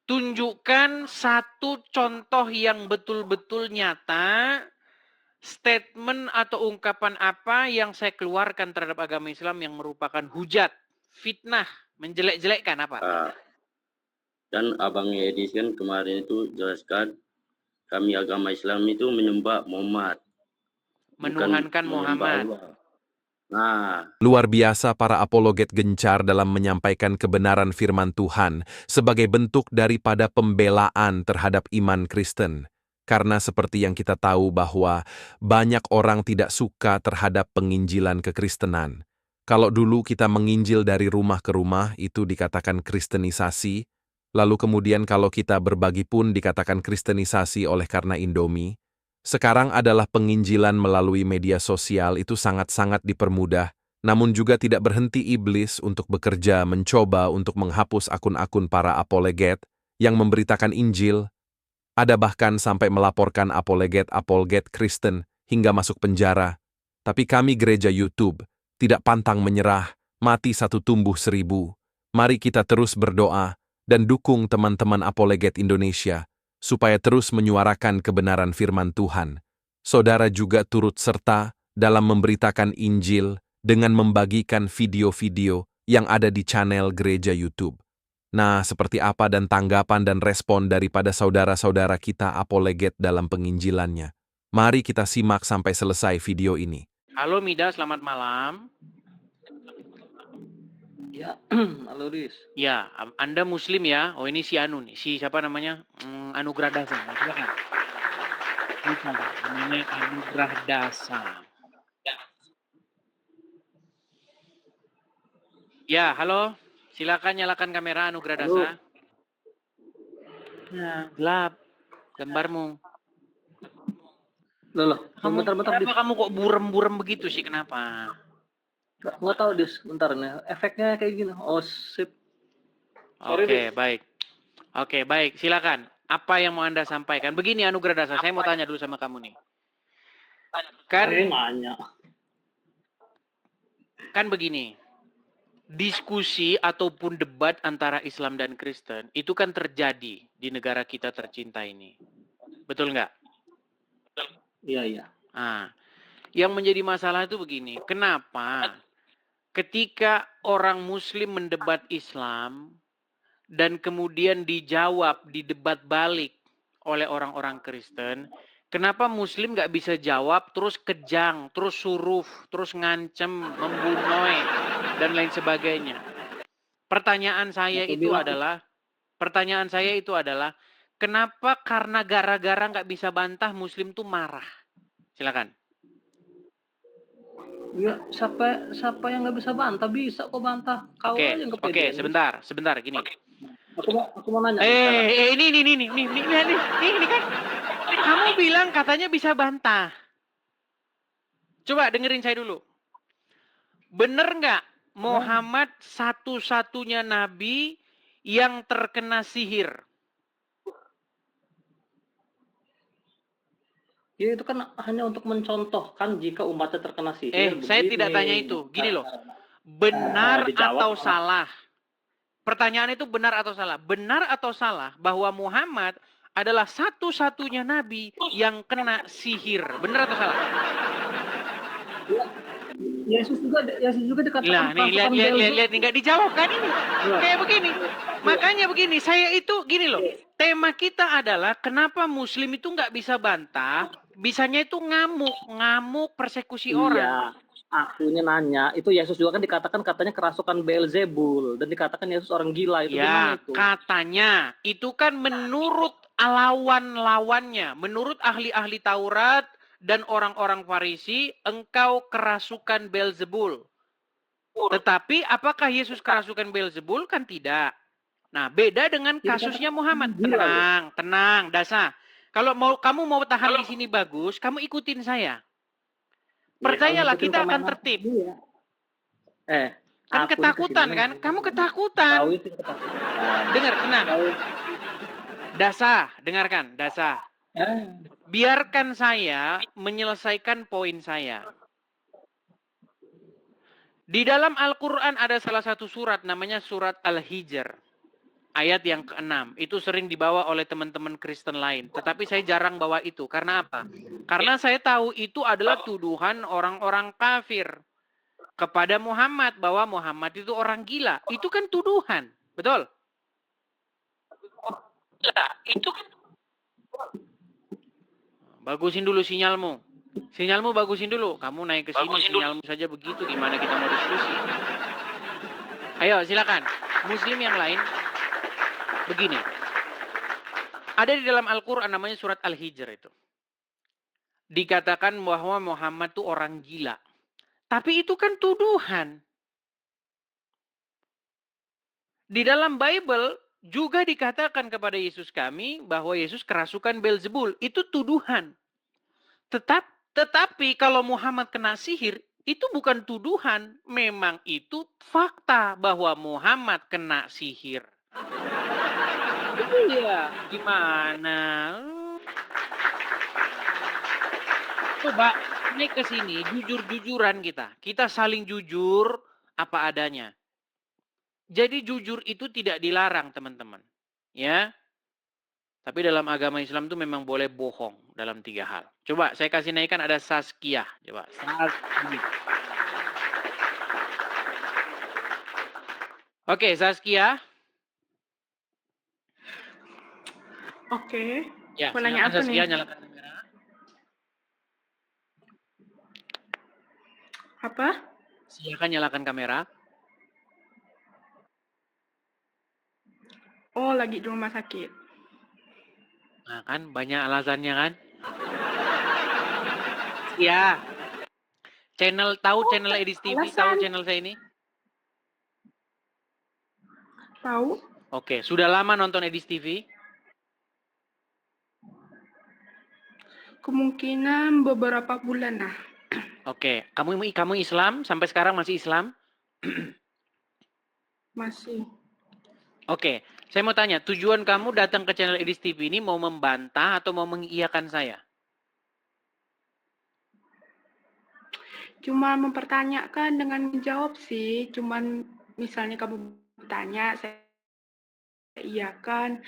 Tunjukkan satu contoh yang betul-betul nyata, statement atau ungkapan apa yang saya keluarkan terhadap agama Islam yang merupakan hujat, fitnah, menjelek-jelekkan apa? Dan Abang Edis kan kemarin itu jelaskan kami agama Islam itu menyembah Muhammad, bukan Menuhankan menyembah Muhammad. Allah. Nah, Luar biasa para apologet gencar dalam menyampaikan kebenaran firman Tuhan sebagai bentuk daripada pembelaan terhadap iman Kristen. Karena seperti yang kita tahu bahwa banyak orang tidak suka terhadap penginjilan kekristenan. Kalau dulu kita menginjil dari rumah ke rumah, itu dikatakan kristenisasi. Lalu kemudian kalau kita berbagi pun dikatakan kristenisasi oleh karena Indomie. Sekarang adalah penginjilan melalui media sosial itu sangat-sangat dipermudah. Namun juga tidak berhenti iblis untuk bekerja mencoba untuk menghapus akun-akun para apologet yang memberitakan Injil. Ada bahkan sampai melaporkan apologet Kristen hingga masuk penjara. Tapi kami gereja YouTube tidak pantang menyerah, mati satu tumbuh 1000. Mari kita terus berdoa dan dukung teman-teman apologet Indonesia supaya terus menyuarakan kebenaran firman Tuhan. Saudara juga turut serta dalam memberitakan Injil dengan membagikan video-video yang ada di channel gereja YouTube. Nah, seperti apa dan tanggapan dan respon daripada saudara-saudara kita apologet dalam penginjilannya? Mari kita simak sampai selesai video ini. Halo Mida, selamat malam. Ya, halo Riz. Ya, Anda Muslim ya? Oh ini si Anu nih, si siapa namanya? Anugrah Dasa. Silakan. Bukan, namanya Anugrah Dasa. Ya, halo. Silakan nyalakan kamera Anugrah Dasa. Ya, gelap gambarmu. Loh, Kamu bentar-bentar kenapa kamu kok burem-burem begitu sih? Kenapa? Nggak tahu Dis, bentar nih. Efeknya kayak gini. Oh, sip. Oke, baik. Oke, baik. Silakan. Apa yang mau Anda sampaikan? Begini Anugrah Dasa, saya mau tanya dulu sama kamu nih. Kan begini. Diskusi ataupun debat antara Islam dan Kristen itu kan terjadi di negara kita tercinta ini. Betul nggak? Iya. Nah, yang menjadi masalah itu begini. Kenapa ketika orang Muslim mendebat Islam dan kemudian dijawab di debat balik oleh orang-orang Kristen, kenapa Muslim nggak bisa jawab terus kejang, terus suruh, terus ngancem, membunuh dan lain sebagainya? Pertanyaan saya itu adalah, kenapa karena gara-gara nggak bisa bantah Muslim tuh marah? Silakan. Ya, siapa yang nggak bisa bantah? Bisa kok bantah. Kau aja yang kepedean. Sebentar, gini. Aku mau nanya. Ini kan. Kamu bilang katanya bisa bantah. Coba dengerin saya dulu. Bener nggak Muhammad satu-satunya nabi yang terkena sihir? Ya itu kan hanya untuk mencontohkan jika umatnya terkena sihir. Saya tidak tanya itu. Gini loh. Benar atau salah? Pertanyaan itu benar atau salah? Benar atau salah bahwa Muhammad adalah satu-satunya nabi yang kena sihir? Benar atau salah? Yesus juga dikatakan. Nah, nih lihat nggak dijawab kan ini. Kayak begini. Makanya begini, saya itu gini loh. Tema kita adalah kenapa Muslim itu nggak bisa bantah, bisanya itu ngamuk persekusi orang. Akunya nanya, itu Yesus juga kan dikatakan katanya kerasukan Beelzebul dan dikatakan Yesus orang gila, itu gimana itu? Katanya itu kan menurut lawan-lawannya, menurut ahli-ahli Taurat dan orang-orang Farisi, engkau kerasukan Beelzebul. Tetapi apakah Yesus kerasukan Beelzebul? Kan tidak. Nah, beda dengan kasusnya Muhammad. Tenang, Dasa. Kalau kamu mau tahan di sini bagus, kamu ikutin saya. Percayalah, kita akan tertib. Kan ketakutan kan? Kamu ketakutan. Dengar, tenang. Dasa, dengarkan, Dasa. Biarkan saya menyelesaikan poin saya. Di dalam Al-Quran ada salah satu surat namanya surat Al-Hijr. ayat yang ke-6. Itu sering dibawa oleh teman-teman Kristen lain. Tetapi saya jarang bawa itu. Karena apa? Karena saya tahu itu adalah tuduhan orang-orang kafir kepada Muhammad. Bahwa Muhammad itu orang gila. Itu kan tuduhan. Betul? Itu Bagusin dulu sinyalmu. Sinyalmu bagusin dulu. Kamu naik ke sini, sinyalmu saja begitu. Gimana kita mau diskusi? Ayo, silakan. Muslim yang lain. Begini. Ada di dalam Al-Quran namanya surat Al-Hijr itu. Dikatakan bahwa Muhammad itu orang gila. Tapi itu kan tuduhan. Di dalam Bible juga dikatakan kepada Yesus kami bahwa Yesus kerasukan Beelzebul. Itu tuduhan. Tetapi kalau Muhammad kena sihir, itu bukan tuduhan. Memang itu fakta bahwa Muhammad kena sihir. Iya, gimana? Coba naik ke sini, jujur-jujuran kita. Kita saling jujur apa adanya. Jadi jujur itu tidak dilarang, teman-teman. Ya. Tapi dalam agama Islam itu memang boleh bohong dalam 3 hal. Coba saya kasih naikkan ada Saskia. Coba. Saskia. Oke, Saskia. Oke. Ya, Mau nanya silakan apa Saskia, nih? nyalakan kamera. Apa? Silakan nyalakan kamera. Oh, lagi di rumah sakit. Nah kan, banyak alasannya kan. Ya. Tahu channel Edis TV, tahu alasan. channel saya ini? Tahu? Oke, sudah lama nonton Edis TV? Kemungkinan beberapa bulan lah. Oke, kamu Islam sampai sekarang masih Islam? Masih. Oke, saya mau tanya, tujuan kamu datang ke channel Edis TV ini mau membantah atau mau mengiyakan saya? Cuma mempertanyakan dengan menjawab sih. Cuman misalnya kamu bertanya, saya iyakan.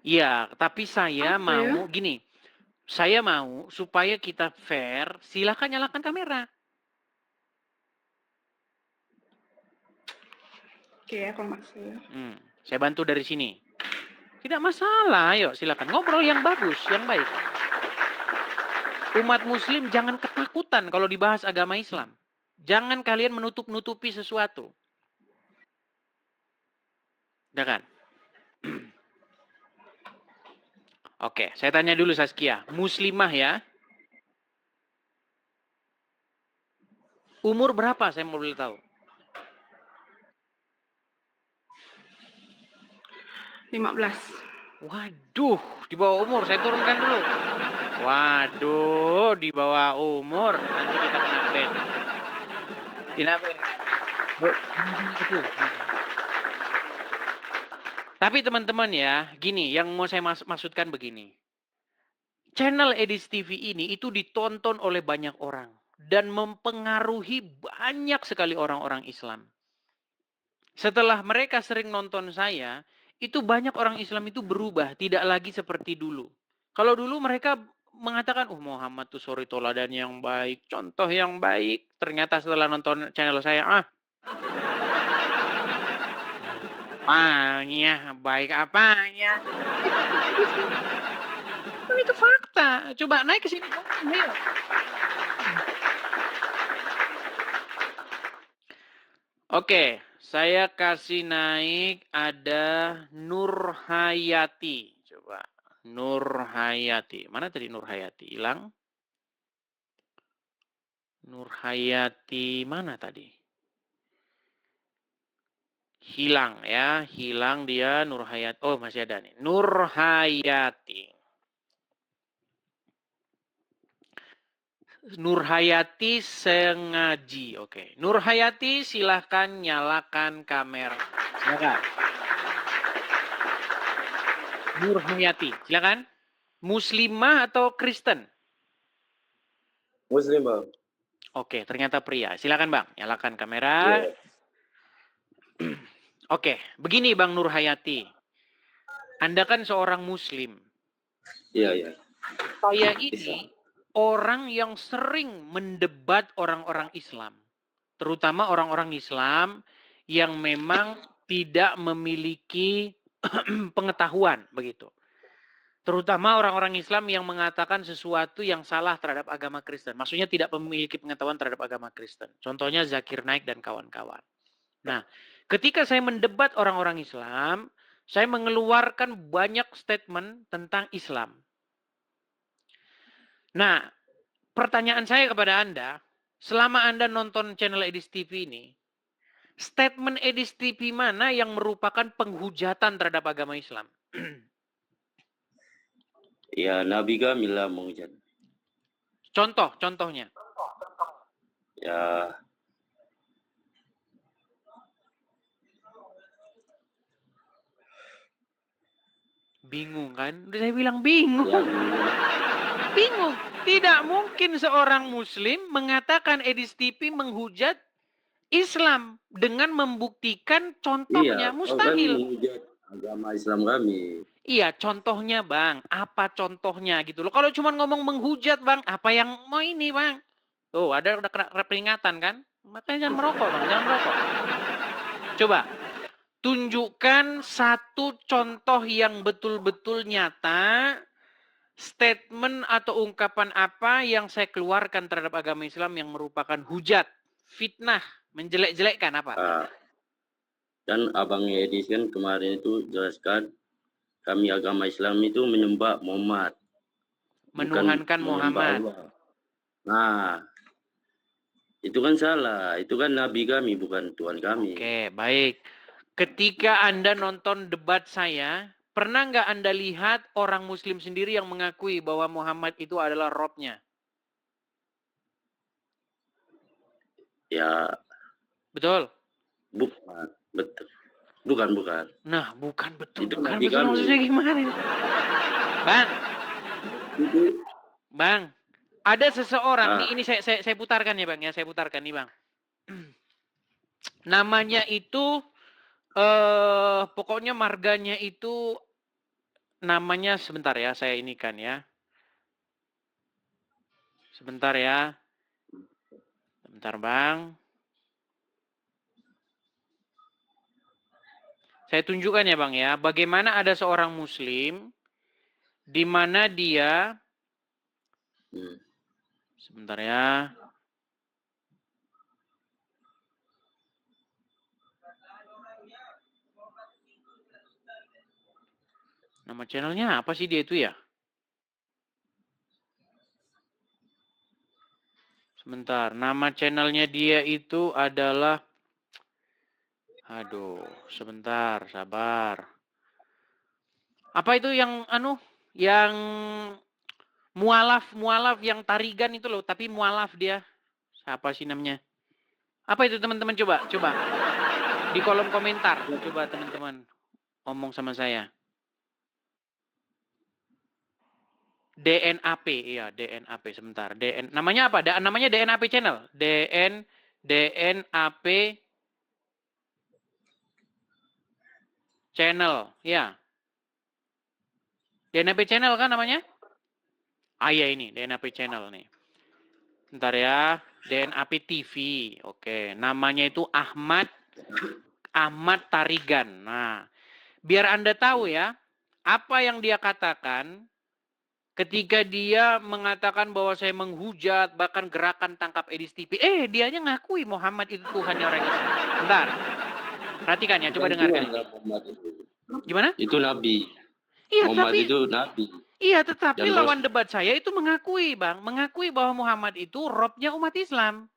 Iya, tapi saya Apa mau ya? gini. Saya mau supaya kita fair, silakan nyalakan kamera. Oke, aku maksud. Saya bantu dari sini. Tidak masalah, ayo silakan ngobrol yang bagus, yang baik. Umat muslim jangan ketakutan kalau dibahas agama Islam. Jangan kalian menutup-nutupi sesuatu. Ya kan? Oke, saya tanya dulu Saskia. Muslimah ya? Umur berapa saya mau boleh tahu? 15. Waduh, di bawah umur. Saya turunkan dulu. Waduh, di bawah umur. Nanti kita kena ban. Kenapa? Tapi teman-teman ya, gini, yang mau saya maksudkan begini. Channel Edis TV ini itu ditonton oleh banyak orang. Dan mempengaruhi banyak sekali orang-orang Islam. Setelah mereka sering nonton saya, itu banyak orang Islam itu berubah. Tidak lagi seperti dulu. Kalau dulu mereka mengatakan, Muhammad tuh sorry toladan yang baik. Contoh yang baik. Ternyata setelah nonton channel saya, apanya? Baik apanya? Itu fakta. Coba naik ke sini. Ayo. Oke, saya kasih naik ada Nur Hayati. Coba Nur Hayati. Mana tadi Nur Hayati? Hilang. Nur Hayati mana tadi? Hilang ya, hilang dia Nur Hayati. Oh, masih ada nih. Nur Hayati. Nur Hayati Sengaji. Oke. Nur Hayati silahkan nyalakan kamera. Silakan. Nur Hayati, silakan. Muslimah atau Kristen? Muslim, Bang. Oke, ternyata pria. Silakan Bang, nyalakan kamera. Yeah. Oke, begini Bang Nur Hayati. Anda kan seorang muslim. Iya, iya. Saya Bisa. ini orang yang sering mendebat orang-orang Islam. Terutama orang-orang Islam yang memang tidak memiliki pengetahuan begitu. Terutama orang-orang Islam yang mengatakan sesuatu yang salah terhadap agama Kristen. Maksudnya tidak memiliki pengetahuan terhadap agama Kristen. Contohnya Zakir Naik dan kawan-kawan. Nah, ketika saya mendebat orang-orang Islam, saya mengeluarkan banyak statement tentang Islam. Nah, pertanyaan saya kepada Anda, selama Anda nonton channel Edis TV ini, statement Edis TV mana yang merupakan penghujatan terhadap agama Islam? Ya, Nabi kami lah menghujat. Contohnya. Ya, Bingung kan? Udah saya bilang bingung. ya, Bingung. Tidak mungkin seorang muslim mengatakan Edis TV menghujat Islam dengan membuktikan contohnya. iya. Kau kan Mustahil. menghujat agama Islam kami. Iya, contohnya Bang. Apa contohnya gitu loh. Kalau cuma ngomong menghujat Bang, apa yang mau ini Bang? Tuh, ada udah kena peringatan kan? Makanya jangan merokok Bang, jangan merokok. Coba, tunjukkan satu contoh yang betul-betul nyata, statement atau ungkapan apa yang saya keluarkan terhadap agama Islam yang merupakan hujat, fitnah, menjelek-jelekkan apa? Dan Abang Edis kan kemarin itu jelaskan kami agama Islam itu menyembah Muhammad. Bukan Menuhankan menyembah Muhammad. Allah. Nah, itu kan salah. Itu kan Nabi kami, bukan Tuhan kami. Oke, baik. Ketika Anda nonton debat saya, pernah nggak Anda lihat orang Muslim sendiri yang mengakui bahwa Muhammad itu adalah Robnya? Ya, Betul? bukan. Betul. Bukan. Nah, bukan betul. Itu Bukan Nabi betul kami. maksudnya gimana? Bang, Itu, Bang, ada seseorang, ah, ini saya putarkan ya Bang, ya saya putarkan nih Bang. Namanya itu, pokoknya marganya itu, namanya sebentar ya, saya ini kan ya. Sebentar ya. Sebentar Bang. Saya tunjukkan ya Bang ya, bagaimana ada seorang Muslim di mana dia, sebentar ya, nama channelnya apa sih dia itu ya? Sebentar, nama channelnya dia itu adalah, aduh, sebentar, sabar. Apa itu yang yang mualaf yang tarigan itu loh, tapi mualaf dia. Siapa sih namanya? Apa itu teman-teman, coba di kolom komentar, coba teman-teman ngomong sama saya. DNAP, iya DNAP, sebentar. Namanya apa? Namanya DNAP channel. DNAP channel, ya. DNAP channel kan namanya? Ah iya ini, DNAP channel nih. Bentar ya, DNAP TV. Oke, namanya itu Ahmad Tarigan. Nah, biar Anda tahu ya, apa yang dia katakan ketika dia mengatakan bahwa saya menghujat, bahkan gerakan tangkap Edis TV. Dianya ngakui Muhammad itu Tuhannya orang Islam. Bentar. Perhatikan ya, coba dengarkan ini. Gimana? Itu Nabi. Iya, Muhammad tapi itu Nabi. iya, tetapi Dan lawan debat saya itu mengakui, Bang. Mengakui bahwa Muhammad itu Robnya umat Islam.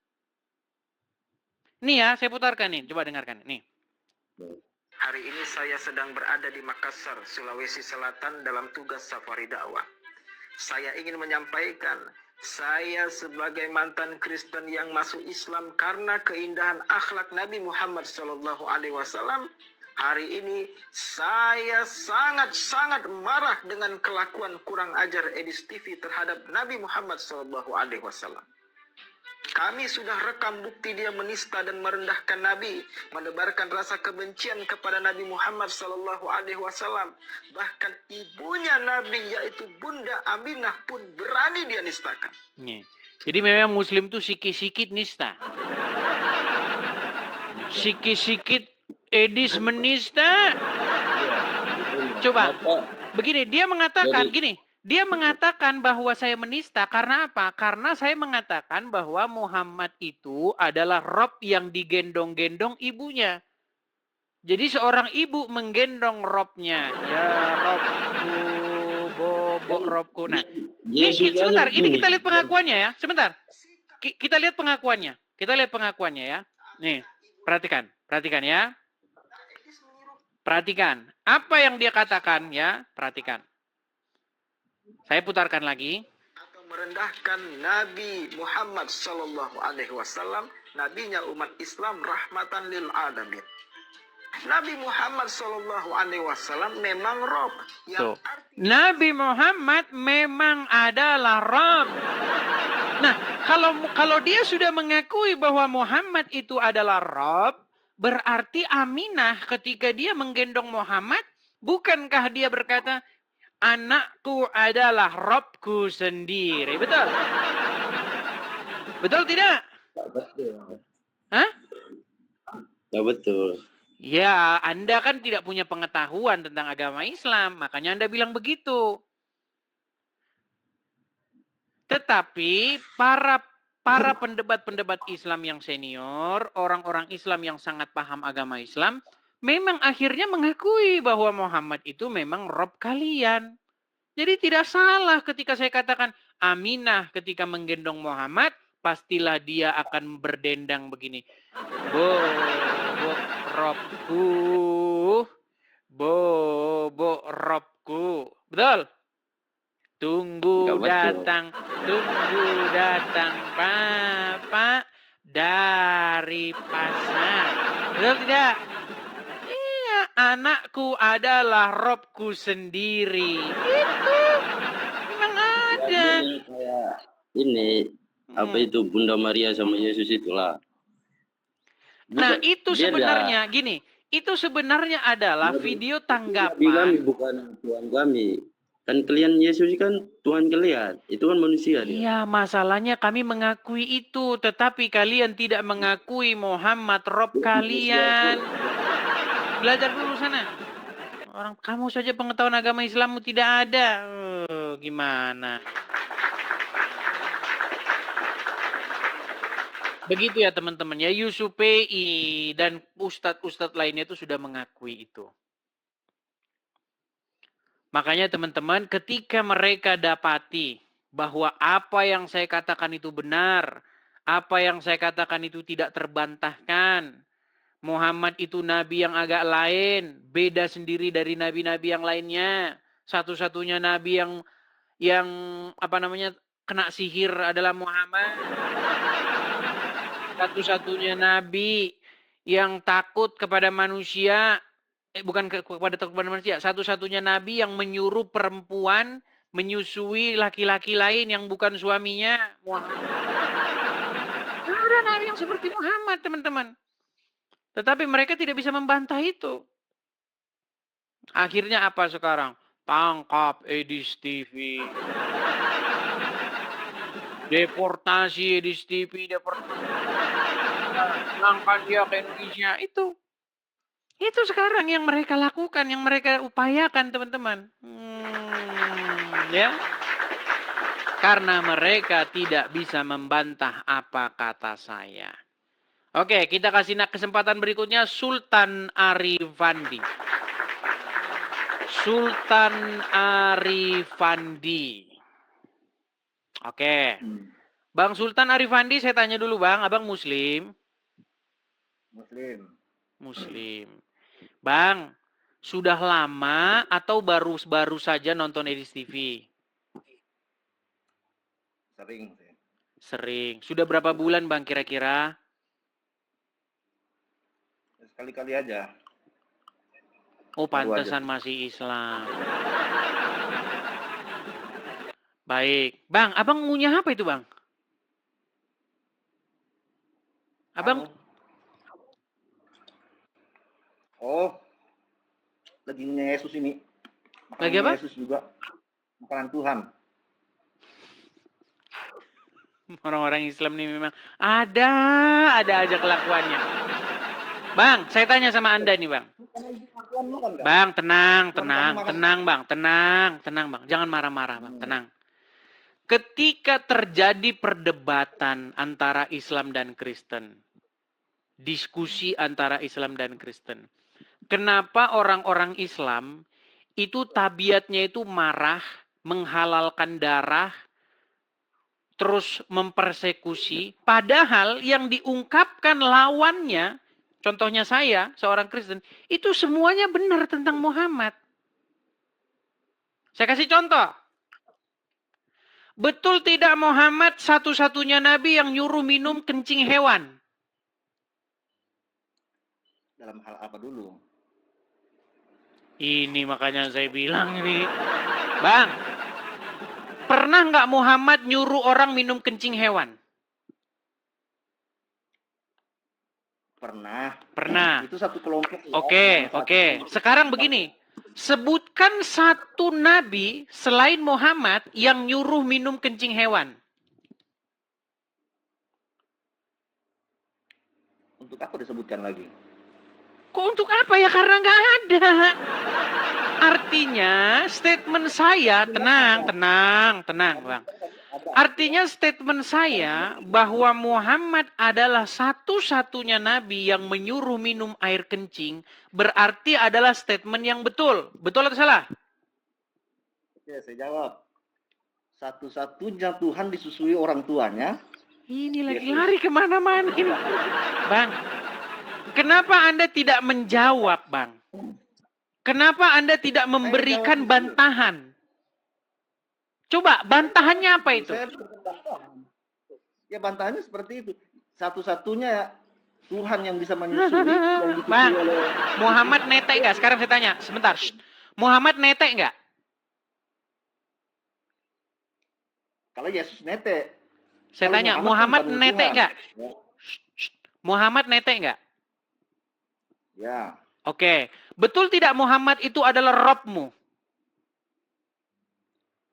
Nih ya, saya putarkan nih. Coba dengarkan. Nih. Hari ini saya sedang berada di Makassar, Sulawesi Selatan dalam tugas safari dakwah. Saya ingin menyampaikan, saya sebagai mantan Kristen yang masuk Islam karena keindahan akhlak Nabi Muhammad SAW, hari ini saya sangat marah dengan kelakuan kurang ajar Edis TV terhadap Nabi Muhammad SAW. Kami sudah rekam bukti dia menista dan merendahkan Nabi, menebarkan rasa kebencian kepada Nabi Muhammad Sallallahu Alaihi Wasallam. Bahkan ibunya Nabi yaitu Bunda Aminah pun berani dia nistakan. Nih. Jadi memang Muslim tuh sikit-sikit nista. Sikit-sikit Edis menista. Coba, begini, dia mengatakan gini. Dia mengatakan bahwa saya menista karena apa? Karena saya mengatakan bahwa Muhammad itu adalah Rob yang digendong-gendong ibunya. Jadi seorang ibu menggendong Robnya. Ya Robku, bobok Robku. Nah, sebentar, ini kita lihat pengakuannya ya. Sebentar. Kita lihat pengakuannya. Kita lihat pengakuannya ya. Nih, perhatikan. Perhatikan ya. Perhatikan. Apa yang dia katakan ya. Perhatikan. Saya putarkan lagi. Atau merendahkan Nabi Muhammad Sallallahu Alaihi Wasallam, nabinya umat Islam, rahmatan lil alamin. Nabi Muhammad Sallallahu Alaihi Wasallam memang Rob. Tuh. Nabi Muhammad memang adalah Rob. Nah, kalau dia sudah mengakui bahwa Muhammad itu adalah Rob, berarti Aminah ketika dia menggendong Muhammad, bukankah dia berkata, anakku adalah Robku sendiri. Betul? Betul tidak? Betul. Hah? Ya betul. Ya, Anda kan tidak punya pengetahuan tentang agama Islam, makanya Anda bilang begitu. Tetapi para pendebat-pendebat Islam yang senior, orang-orang Islam yang sangat paham agama Islam, memang akhirnya mengakui bahwa Muhammad itu memang Rob kalian. Jadi tidak salah ketika saya katakan Aminah ketika menggendong Muhammad, pastilah dia akan berdendang begini. Bobok Robku, bobok Robku. Betul? Tunggu datang Papa dari pasar. Betul tidak? Iya, anakku adalah Robku sendiri. Itu memang ada. Kayak ini apa itu Bunda Maria sama Yesus itulah. Nah, itu sebenarnya gini, itu sebenarnya adalah video tanggapan. Kami bukan Tuhan kami. Kan kalian Yesus kan Tuhan kalian. Itu kan manusia dia. Iya, masalahnya kami mengakui itu, tetapi kalian tidak mengakui Muhammad Rob kalian. Belajar dulu sana. Orang kamu saja pengetahuan agama Islammu tidak ada. Gimana? Begitu ya teman-teman ya, Yusuf PI dan ustadz-ustadz lainnya itu sudah mengakui itu. Makanya teman-teman ketika mereka dapati bahwa apa yang saya katakan itu benar, apa yang saya katakan itu tidak terbantahkan, Muhammad itu nabi yang agak lain, beda sendiri dari nabi-nabi yang lainnya. Satu-satunya nabi yang apa namanya kena sihir adalah Muhammad. Satu-satunya nabi yang takut kepada manusia, bukan kepada takut kepada manusia, satu-satunya nabi yang menyuruh perempuan menyusui laki-laki lain yang bukan suaminya, Muhammad. Nah, ada nabi yang seperti Muhammad, teman-teman. Tetapi mereka tidak bisa membantah itu. Akhirnya apa sekarang? Tangkap Edis TV. Deportasi Edis TV, pulangkan dia ke Indonesia. Itu sekarang yang mereka lakukan, yang mereka upayakan, teman-teman. Ya. Karena mereka tidak bisa membantah apa kata saya. Oke, kita kasih kesempatan berikutnya Sultan Arifandi. Sultan Arifandi. Oke. Bang Sultan Arifandi, saya tanya dulu Bang, Abang Muslim? Muslim. Bang, sudah lama atau baru saja nonton Edis TV? Sering. Sudah berapa bulan Bang kira-kira? Sekali-kali aja. Oh, pantesan masih Islam. Baik. Bang, Abang ngunyah apa itu Bang? Abang, Oh, dagingnya Yesus ini. lagi Makanannya apa? Yesus juga. Makanan Tuhan. Orang-orang Islam nih memang ada aja kelakuannya. Bang, saya tanya sama Anda nih, Bang. Tuhan makan nggak? Bang, tenang, Tuhan kamu makan. Bang. Tenang, Bang. Jangan marah-marah, Bang. Tenang. Ketika terjadi perdebatan antara Islam dan Kristen, diskusi antara Islam dan Kristen, kenapa orang-orang Islam itu tabiatnya itu marah, menghalalkan darah, terus mempersekusi, padahal yang diungkapkan lawannya, contohnya saya, seorang Kristen, itu semuanya benar tentang Muhammad. Saya kasih contoh. Betul tidak Muhammad satu-satunya nabi yang nyuruh minum kencing hewan? Dalam hal apa dulu? Ini makanya saya bilang ini. Bang, pernah nggak Muhammad nyuruh orang minum kencing hewan? Pernah. Itu satu kelompok. Oke. Sekarang begini. Sebutkan satu nabi selain Muhammad yang nyuruh minum kencing hewan. Untuk apa disebutkan lagi? Kok untuk apa ya? Karena nggak ada. Artinya statement saya, tenang Bang. Artinya statement saya bahwa Muhammad adalah satu-satunya nabi yang menyuruh minum air kencing berarti adalah statement yang betul. Betul atau salah? Oke, saya jawab. Satu-satunya Tuhan disusui orang tuanya. Ini lagi lari kemana-mana ini. Bang, kenapa Anda tidak menjawab, Bang? Kenapa Anda tidak memberikan bantahan? Coba, bantahannya apa itu? Ya bantahannya seperti itu. Satu-satunya Tuhan yang bisa menyusui. Bang, Muhammad netek nggak? Sekarang saya tanya, sebentar. Muhammad netek nggak? Kalau Yesus netek. Saya Kalau tanya, Muhammad Muhammad kan netek Tuhan. nggak? Ya. Muhammad netek nggak? Ya, Oke. Betul tidak Muhammad itu adalah Robmu?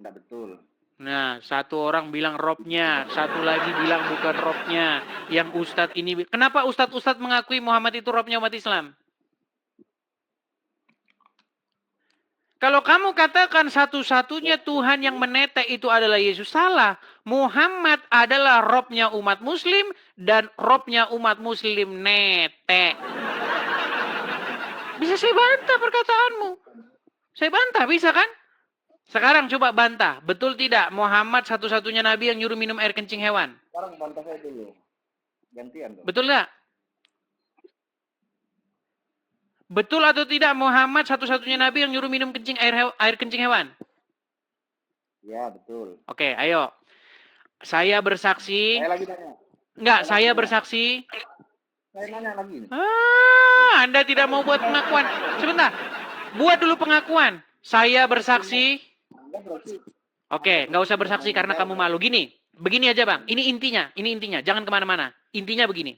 enggak betul. Nah, satu orang bilang Robnya, satu lagi bilang bukan Robnya. Yang Ustadz ini, kenapa Ustadz mengakui Muhammad itu Robnya umat Islam? Kalau kamu katakan satu-satunya Tuhan yang menetek itu adalah Yesus, salah. Muhammad adalah Robnya umat Muslim dan Robnya umat Muslim netek. Bisa saya bantah perkataanmu? Saya bantah, bisa kan? Sekarang coba bantah. Betul tidak Muhammad satu-satunya nabi yang nyuruh minum air kencing hewan? Sekarang bantah saya dulu. Gantian dong. Betul nggak? Betul atau tidak Muhammad satu-satunya nabi yang nyuruh minum air kencing hewan? Ya, betul. Oke, ayo. Saya bersaksi. Saya lagi nanya. Enggak, saya bersaksi. Saya nanya lagi. Anda tidak mau buat pengakuan. Sebentar. Buat dulu pengakuan. Saya bersaksi. Oke, nggak usah bersaksi karena kamu malu. Begini aja Bang. Ini intinya. Jangan kemana-mana. Intinya begini.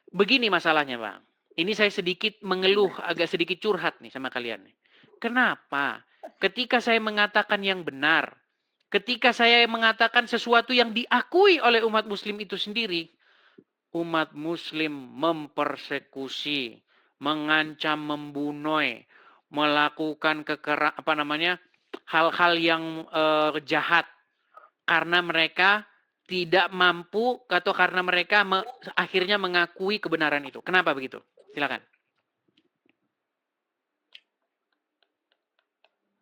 Begini masalahnya Bang. Ini saya sedikit mengeluh, agak sedikit curhat nih sama kalian. Kenapa? Ketika saya mengatakan yang benar, ketika saya mengatakan sesuatu yang diakui oleh umat Muslim itu sendiri, umat Muslim mempersekusi, mengancam, membunuh, melakukan hal-hal yang jahat karena mereka tidak mampu atau karena mereka akhirnya mengakui kebenaran itu. Kenapa begitu? Silakan.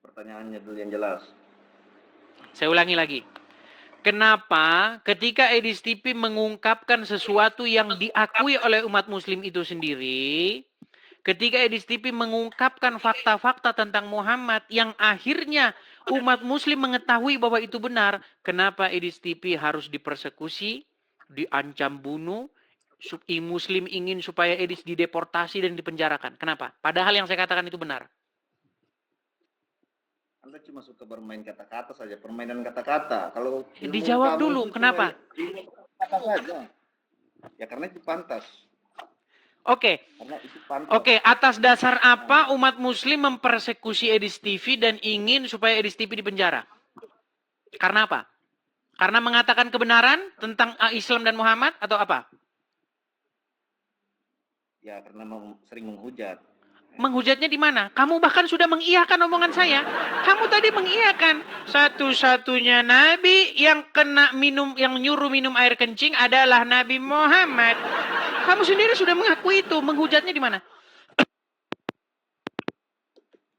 Pertanyaannya dulu yang jelas. Saya ulangi lagi. Kenapa ketika Edis TV mengungkapkan sesuatu yang diakui oleh umat Muslim itu sendiri, ketika Edis TV mengungkapkan fakta-fakta tentang Muhammad yang akhirnya umat Muslim mengetahui bahwa itu benar, kenapa Edis TV harus dipersekusi, diancam bunuh, Muslim ingin supaya Edis dideportasi dan dipenjarakan? Kenapa? Padahal yang saya katakan itu benar. Anda cuma suka bermain kata-kata saja, permainan kata-kata. Kalau Dijawab dulu, kenapa? Kata saja. Ya karena itu pantas. Oke. Karena itu pantas. Oke, atas dasar apa umat muslim mempersekusi Edis TV dan ingin supaya Edis TV dipenjara? Karena apa? Karena mengatakan kebenaran tentang Islam dan Muhammad atau apa? Ya karena sering menghujat. Menghujatnya di mana? Kamu bahkan sudah mengiyakan omongan saya. Kamu tadi mengiyakan. Satu-satunya nabi yang nyuruh minum air kencing adalah Nabi Muhammad. Kamu sendiri sudah mengakui itu. Menghujatnya di mana?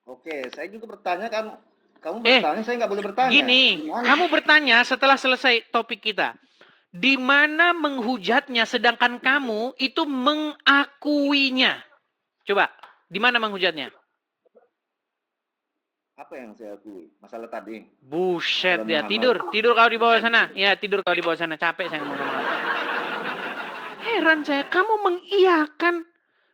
Oke, saya juga bertanya kan. Kamu bertanya, saya nggak boleh bertanya. Gini, kamu bertanya setelah selesai topik kita. Di mana menghujatnya sedangkan kamu itu mengakuinya? Coba, di mana menghujatnya? Apa yang saya akui? Masalah tadi. Buset ya, tidur kau di bawah sana. Ya, tidur kau di bawah sana. Capek saya ngomong sama kamu. Heran saya, kamu mengiyakan.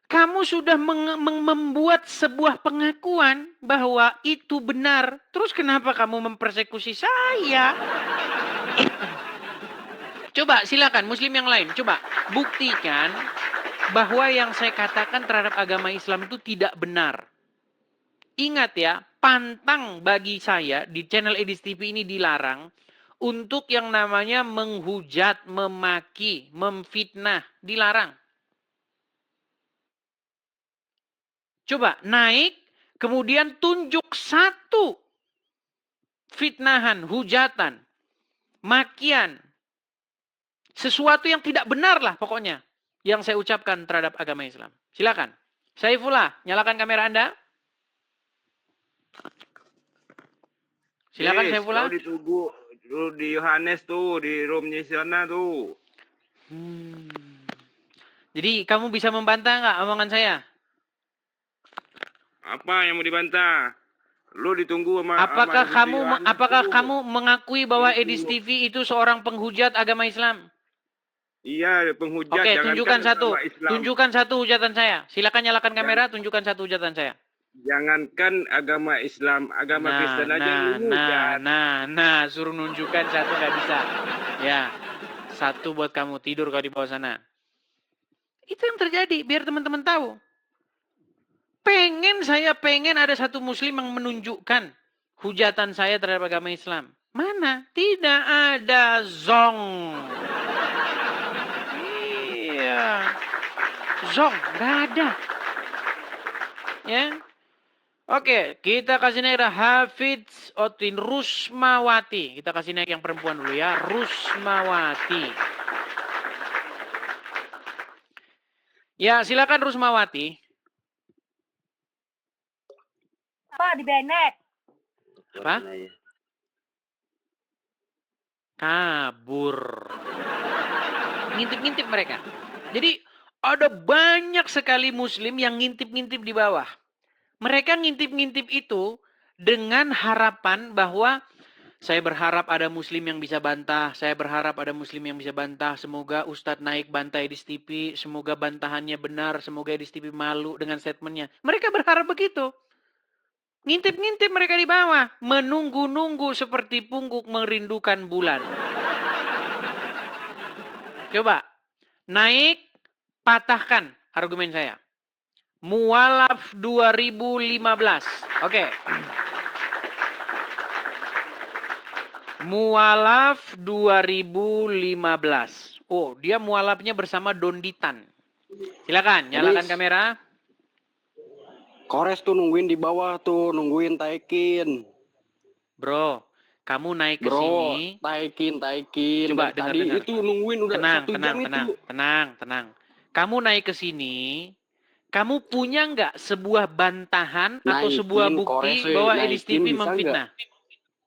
Kamu sudah membuat sebuah pengakuan bahwa itu benar. Terus kenapa kamu mempersekusi saya? Coba silakan muslim yang lain. Coba buktikan bahwa yang saya katakan terhadap agama Islam itu tidak benar. Ingat ya, pantang bagi saya di channel Edis TV ini dilarang untuk yang namanya menghujat, memaki, memfitnah. Dilarang. Coba naik, kemudian tunjuk satu fitnahan, hujatan, makian. Sesuatu yang tidak benar lah pokoknya yang saya ucapkan terhadap agama Islam. Silakan. Saifullah, nyalakan kamera Anda. Silakan Saifullah. Kau ditunggu di Yohanes tuh, di roomnya sana tuh. Jadi kamu bisa membantah nggak omongan saya? Apa yang mau dibantah? Lu ditunggu sama Apakah kamu mengakui bahwa Edis TV itu seorang penghujat agama Islam? Iya, penghujat. Oke, tunjukkan satu hujatan saya. Silakan nyalakan kamera, tunjukkan satu hujatan saya. Jangankan agama Islam, agama Kristen aja lu hujat. Suruh nunjukkan satu nggak bisa. Ya, satu buat kamu, tidur kau di bawah sana. Itu yang terjadi, biar teman-teman tahu. Saya pengen ada satu muslim yang menunjukkan hujatan saya terhadap agama Islam. Mana? Tidak ada, zong. Iya. Zong, nggak ada. Ya. Oke, kita kasih naik Hafidz Otin Rusmawati. Kita kasih naik yang perempuan dulu ya, Rusmawati. Ya, silakan Rusmawati. Apa di Benek? Apa? Kabur. Ngintip-ngintip mereka. Jadi ada banyak sekali muslim yang ngintip-ngintip di bawah. Mereka ngintip-ngintip itu dengan harapan bahwa saya berharap ada muslim yang bisa bantah. Saya berharap ada muslim yang bisa bantah. Semoga Ustadz naik bantai Edis TV. Semoga bantahannya benar. Semoga Edis TV malu dengan statementnya. Mereka berharap begitu. Ngintip-ngintip mereka di bawah. Menunggu-nunggu seperti pungguk merindukan bulan. Coba. Naik, patahkan argumen saya. Mualaf 2015. Oke. Mualaf 2015. Oh, dia mualafnya bersama Donditan. Silakan, nyalakan kamera. Kores tuh nungguin di bawah tuh, nungguin taikin. Bro, kamu naik ke sini. Taikin. Coba dengar. Itu nungguin udah tenang, 1 jam itu. Tenang. Kamu naik ke sini, kamu punya nggak sebuah bantahan atau sebuah bukti bahwa Edis TV memfitnah?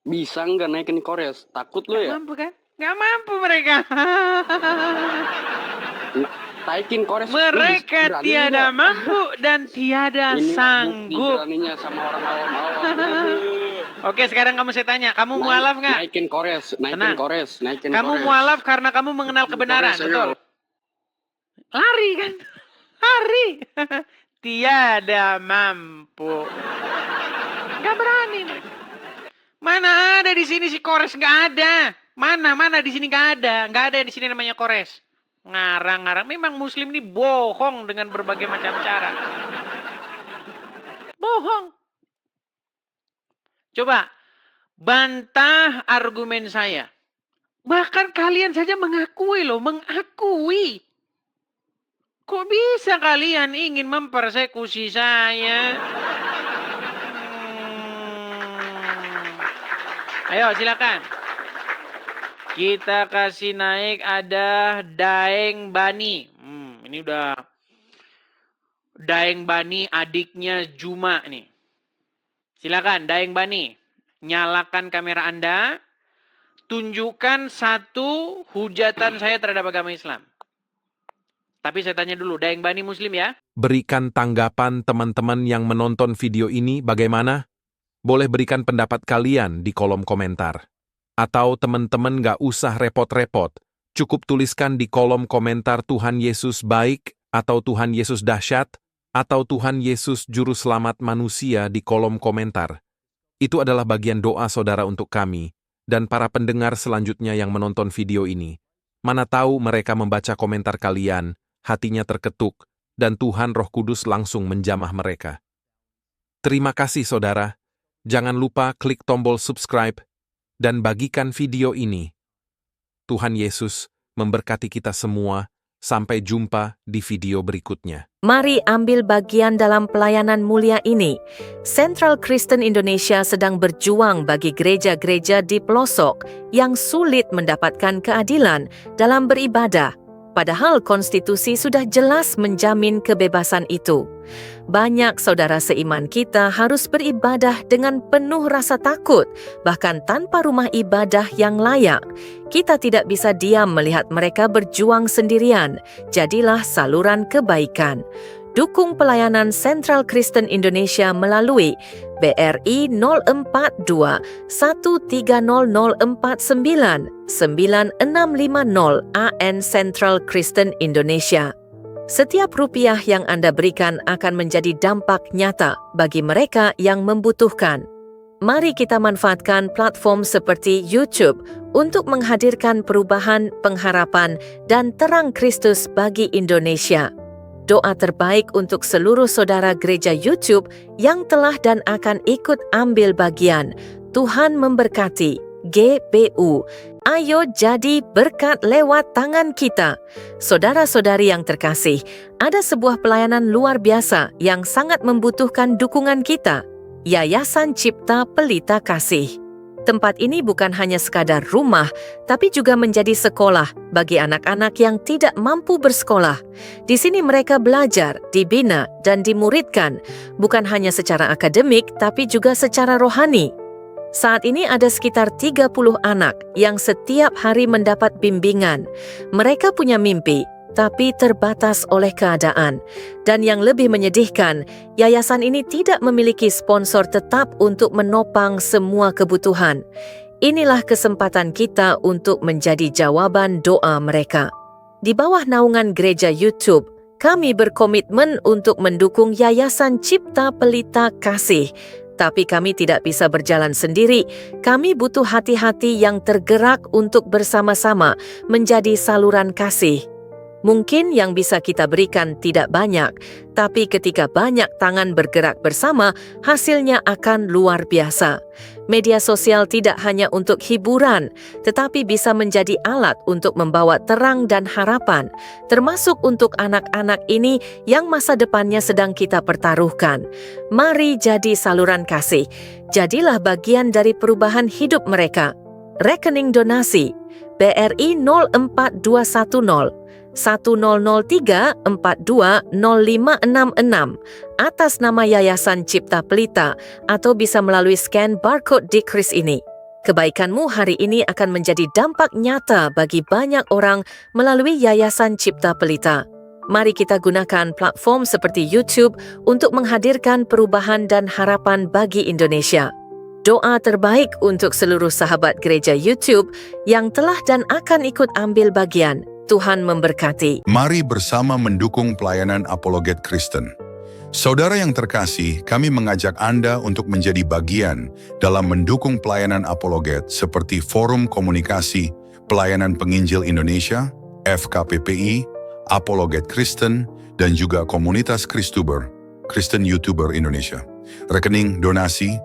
Bisa nggak naikin Kores? Takut lo ya? Mampu kan? Nggak mampu mereka. Taikin Kores. Mereka tiada mampu dan tiada sanggup. Beraninya sama orang awam-awam. Oke, sekarang saya tanya, kamu mualaf nggak? Naikin Kores. Kamu mualaf karena kamu mengenal kebenaran, betul? Lari kan? Lari. Tiada mampu. Nggak berani. Mana ada di sini si Kores, nggak ada. Mana di sini nggak ada di sini namanya Kores. Ngarang-ngarang. Memang Muslim ini bohong dengan berbagai macam cara. Bohong. Coba bantah argumen saya. Bahkan kalian saja mengakui loh, mengakui. Kok bisa kalian ingin mempersekusi saya? Ayo silakan. Kita kasih naik ada Daeng Bani. Ini udah Daeng Bani adiknya Juma nih. Silakan Daeng Bani. Nyalakan kamera Anda. Tunjukkan satu hujatan saya terhadap agama Islam. Tapi saya tanya dulu, Daeng Bani Muslim ya? Berikan tanggapan teman-teman yang menonton video ini bagaimana? Boleh berikan pendapat kalian di kolom komentar. Atau teman-teman gak usah repot-repot, cukup tuliskan di kolom komentar Tuhan Yesus baik, atau Tuhan Yesus dahsyat, atau Tuhan Yesus juru selamat manusia di kolom komentar. Itu adalah bagian doa saudara untuk kami, dan para pendengar selanjutnya yang menonton video ini. Mana tahu mereka membaca komentar kalian, hatinya terketuk, dan Tuhan Roh Kudus langsung menjamah mereka. Terima kasih saudara. Jangan lupa klik tombol subscribe dan bagikan video ini. Tuhan Yesus memberkati kita semua. Sampai jumpa di video berikutnya. Mari ambil bagian dalam pelayanan mulia ini. Central Kristen Indonesia sedang berjuang bagi gereja-gereja di pelosok yang sulit mendapatkan keadilan dalam beribadah. Padahal konstitusi sudah jelas menjamin kebebasan itu. Banyak saudara seiman kita harus beribadah dengan penuh rasa takut, bahkan tanpa rumah ibadah yang layak. Kita tidak bisa diam melihat mereka berjuang sendirian. Jadilah saluran kebaikan. Dukung pelayanan Central Kristen Indonesia melalui BRI 042 130049 9650 AN Central Kristen Indonesia. Setiap rupiah yang Anda berikan akan menjadi dampak nyata bagi mereka yang membutuhkan. Mari kita manfaatkan platform seperti YouTube untuk menghadirkan perubahan, pengharapan, dan terang Kristus bagi Indonesia. Doa terbaik untuk seluruh saudara gereja YouTube yang telah dan akan ikut ambil bagian. Tuhan memberkati GBU. Ayo jadi berkat lewat tangan kita. Saudara-saudari yang terkasih, ada sebuah pelayanan luar biasa yang sangat membutuhkan dukungan kita. Yayasan Cipta Pelita Kasih. Tempat ini bukan hanya sekadar rumah, tapi juga menjadi sekolah bagi anak-anak yang tidak mampu bersekolah. Di sini mereka belajar, dibina, dan dimuridkan, bukan hanya secara akademik, tapi juga secara rohani. Saat ini ada sekitar 30 anak yang setiap hari mendapat bimbingan. Mereka punya mimpi, tapi terbatas oleh keadaan. Dan yang lebih menyedihkan, yayasan ini tidak memiliki sponsor tetap untuk menopang semua kebutuhan. Inilah kesempatan kita untuk menjadi jawaban doa mereka. Di bawah naungan gereja YouTube, kami berkomitmen untuk mendukung Yayasan Cipta Pelita Kasih. Tapi kami tidak bisa berjalan sendiri. Kami butuh hati-hati yang tergerak untuk bersama-sama menjadi saluran kasih. Mungkin yang bisa kita berikan tidak banyak, tapi ketika banyak tangan bergerak bersama, hasilnya akan luar biasa. Media sosial tidak hanya untuk hiburan, tetapi bisa menjadi alat untuk membawa terang dan harapan, termasuk untuk anak-anak ini yang masa depannya sedang kita pertaruhkan. Mari jadi saluran kasih. Jadilah bagian dari perubahan hidup mereka. Rekening donasi BRI 04210 1003 42 0566 atas nama Yayasan Cipta Pelita atau bisa melalui scan barcode di kris ini. Kebaikanmu hari ini akan menjadi dampak nyata bagi banyak orang melalui Yayasan Cipta Pelita. Mari kita gunakan platform seperti YouTube untuk menghadirkan perubahan dan harapan bagi Indonesia. Doa terbaik untuk seluruh sahabat gereja YouTube yang telah dan akan ikut ambil bagian. Tuhan memberkati. Mari bersama mendukung pelayanan Apologet Kristen. Saudara yang terkasih, kami mengajak Anda untuk menjadi bagian dalam mendukung pelayanan Apologet seperti Forum Komunikasi, Pelayanan Penginjil Indonesia, FKPPI, Apologet Kristen, dan juga komunitas Kristuber, Kristen YouTuber Indonesia. Rekening donasi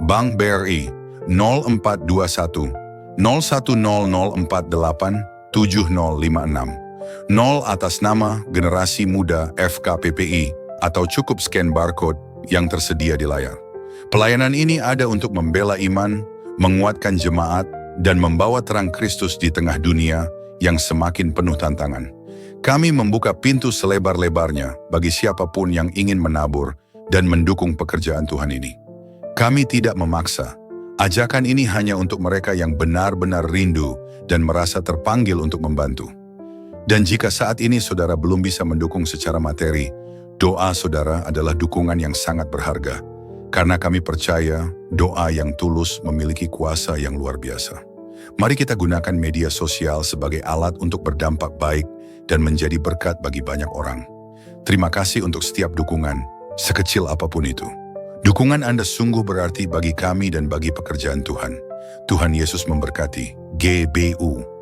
Bank BRI 0421 010048 7056 0 atas nama Generasi Muda FKPPI atau cukup scan barcode yang tersedia di layar. Pelayanan ini ada untuk membela iman, menguatkan jemaat, dan membawa terang Kristus di tengah dunia yang semakin penuh tantangan. Kami membuka pintu selebar-lebarnya bagi siapapun yang ingin menabur dan mendukung pekerjaan Tuhan ini. Kami tidak memaksa. Ajakan ini hanya untuk mereka yang benar-benar rindu dan merasa terpanggil untuk membantu. Dan jika saat ini saudara belum bisa mendukung secara materi, doa saudara adalah dukungan yang sangat berharga. Karena kami percaya doa yang tulus memiliki kuasa yang luar biasa. Mari kita gunakan media sosial sebagai alat untuk berdampak baik dan menjadi berkat bagi banyak orang. Terima kasih untuk setiap dukungan, sekecil apapun itu. Dukungan Anda sungguh berarti bagi kami dan bagi pekerjaan Tuhan. Tuhan Yesus memberkati. GBU.